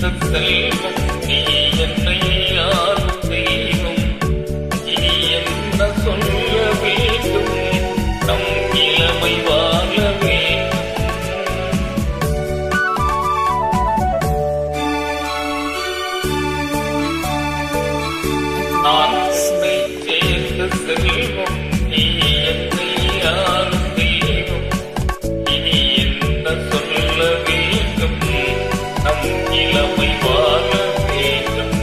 செல்வம் நீ என்னை யாரும் தெய்வம் இனி என்ன சொல்ல வேண்டும் நம் இளமை வாழ வேண்டும் நான் உன்னை சேர்ந்த செல்வம் நீ என்னை யாரும் தெய்வம் இனி என்ன சொல்ல வேண்டும் நம் இளமை வாழ வேண்டும்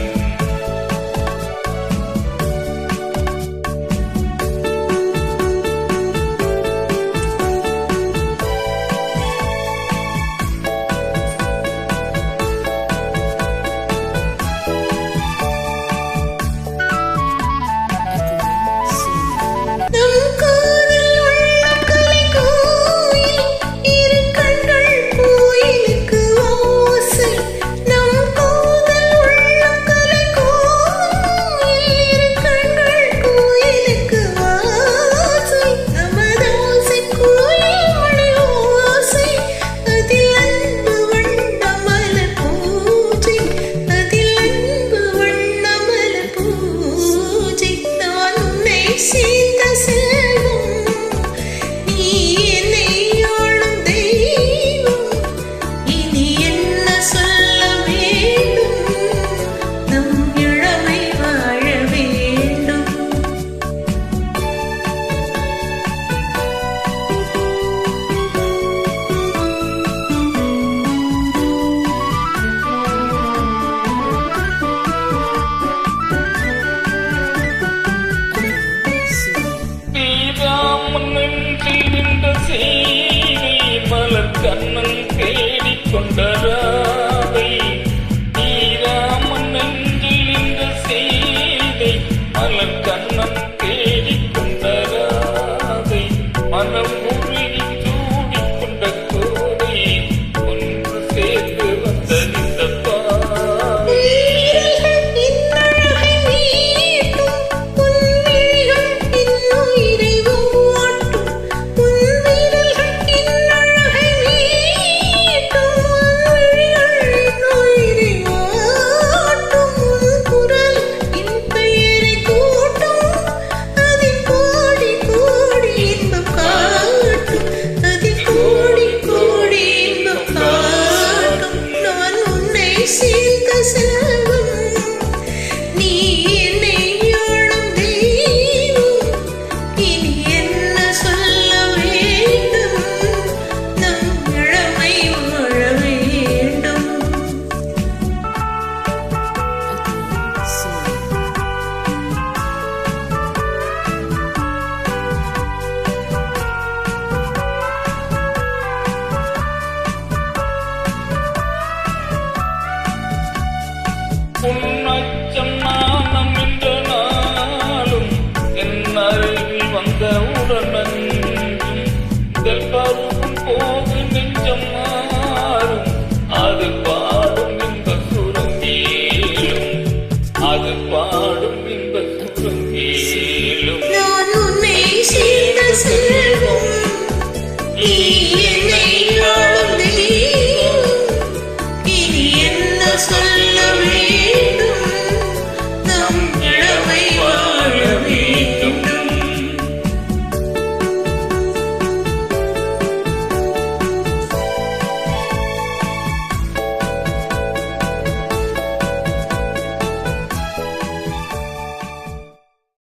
மலர் கண்ணன் தேடிக் கொண்டராதை நீராமன் நெஞ்சில் இந்த செய்தை மலர் கண்ணன் தேடிக் கொண்டராதை மனம் உருகி சூடிக் கொண்ட கோதை ஒன்று சேர்ந்து வந்தறிந்த பாதை உன் அச்சம்